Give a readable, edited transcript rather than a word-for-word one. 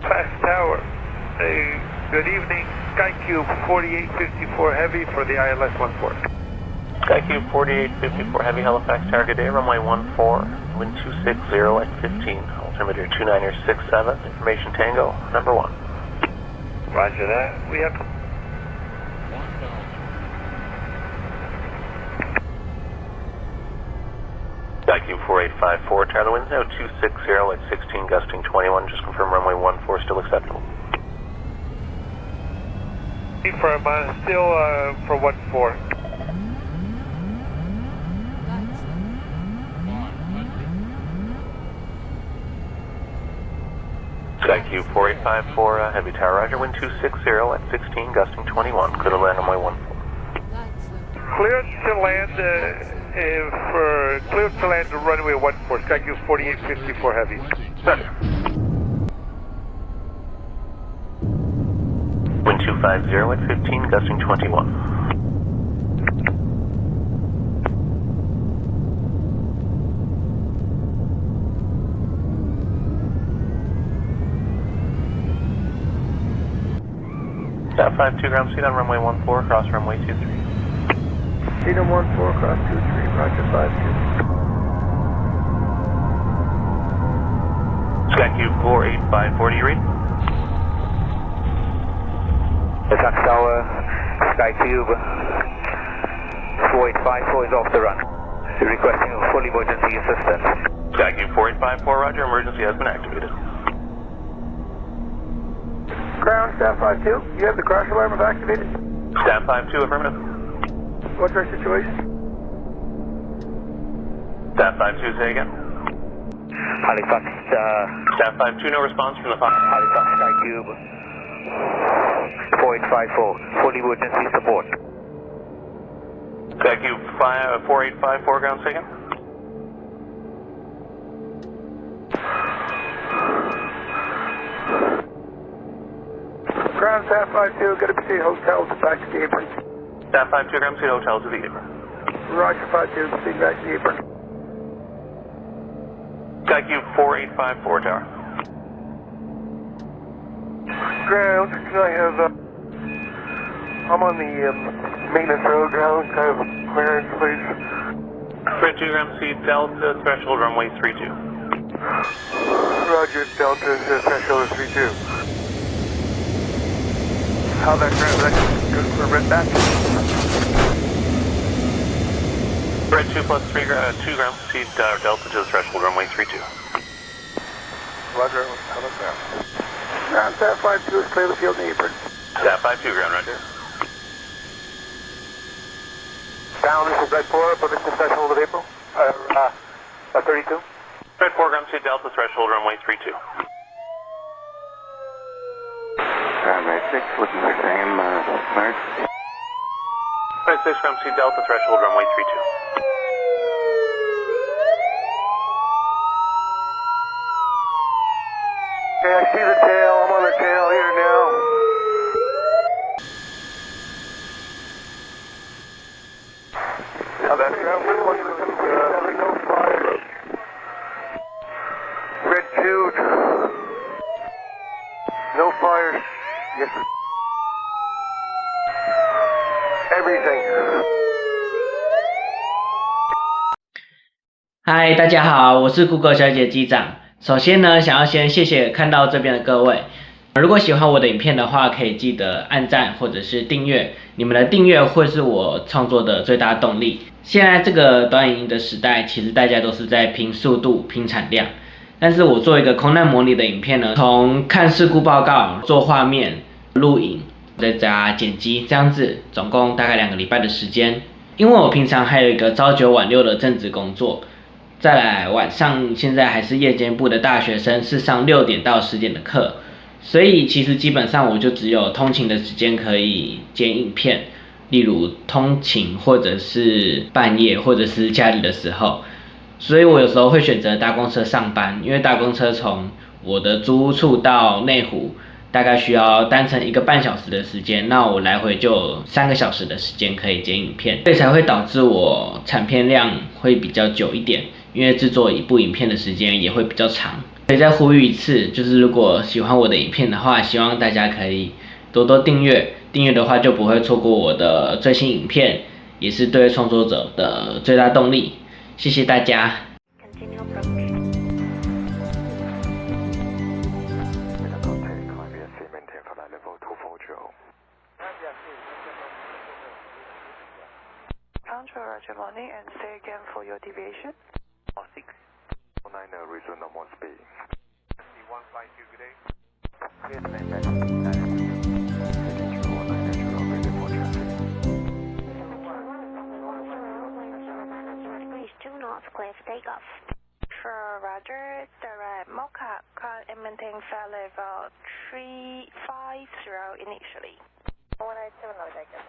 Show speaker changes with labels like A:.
A: Fast Tower. Good evening. SkyCube 4854 Heavy for the ILS 14.
B: SkyCube 4854 Heavy Halifax Tower, good day, runway 14, wind 260 at 15, altimeter 2967, information Tango, number 1.
A: Roger that. We have...
B: SkyCube 4854, tower, the wind's now 260 at 16, gusting 21, just confirm runway 14 still acceptable.
A: Confirm, still for 14.
B: SkyCube 4854, Heavy Tower, roger, wind 260 at 16, gusting 21, clear to land runway 14.
A: Clear to land clear to land runway 14, SkyCube 4854 Heavy.
B: Roger. Wind 250 at 15, gusting 21. Staff 52, ground seat on runway 14, cross runway 23.
A: Seat on 14, cross 23, roger 52.
B: SkyCube 4854, do you read?
C: Attack Tower, SkyCube 4854 is off the run. Requesting full emergency assistance.
B: SkyCube 4854, roger, emergency has been activated.
A: Ground, Staff 52, you have the crash alarm activated?
B: Staff 52, affirmative.
A: What's our situation?
B: Staff 52, say again.
C: Halifax,
B: Staff 52, no response from the fire.
C: Halifax SkyCube 4854, full emergency support.
B: SkyCube 4854, ground, say again.
A: Ground, Staff 52, get to proceed hotel to back to the apron.
B: Staff 52, ground, seat hotel to the apron.
A: Roger 52, proceed back to the apron.
B: SkyCube 4854, tower.
A: Ground, can I have, I'm on the maintenance road, ground, can I have clearance, please?
B: Fred 2, ground, seat Delta, threshold runway 32.
A: Roger, Delta, threshold is 32. How that ground, that good for red back?
B: Fred 2 plus 2 ground, seat Delta to the threshold runway 32.
A: Roger, how about that? Ground, Staff 52 is clear the field and the apron.
B: Staff 52, ground, roger.
A: Down, this is Red 4, permission threshold of April. 32.
B: Fred 4, ground, seat Delta, threshold runway 32.
A: Red 6, looking for same emergency.
B: Fred 6, ground, seat Delta, threshold runway 32.
A: Okay, I see the tail. I'm on the tail here now. How that ground? No fire. Red 2. No fire. Yes, sir. Everything.
D: 嗨，大家好，我是 Google 小姐机长。首先呢，想要先谢谢看到这边的各位。如果喜欢我的影片的话，可以记得按赞或者是订阅。你们的订阅会是我创作的最大动力。现在这个短影音的时代，其实大家都是在拼速度、拼产量。但是我做一个空难模拟的影片呢，从看事故报告、做画面、录影，再加剪辑，这样子，总共大概2个礼拜的时间。因为我平常还有一个朝9晚6的正职工作。再来晚上，现在还是夜间部的大学生，是上6点到10点的课，所以其实基本上我就只有通勤的时间可以剪影片，例如通勤或者是半夜或者是假日的时候，所以我有时候会选择搭公车上班，因为搭公车从我的租屋处到内湖大概需要单程1个半小时的时间，那我来回就3个小时的时间可以剪影片，所以才会导致我产片量会比较久一点。因为制作一部影片的时间也会比较长。所以再呼吁一次，就是如果喜欢我的影片的话，希望大家可以多多订阅，订阅的话就不会错过我的最新影片，也是对创作者的最大动力。谢谢大家。
E: Roger, morning, and say again for your deviation.
C: 6. 9 resume normal speed.
B: 152, good day.
C: Please
E: do not clear for takeoff. For Roger, direct Mocha, car and maintain flight level 350 initially.
F: 187, no, take it,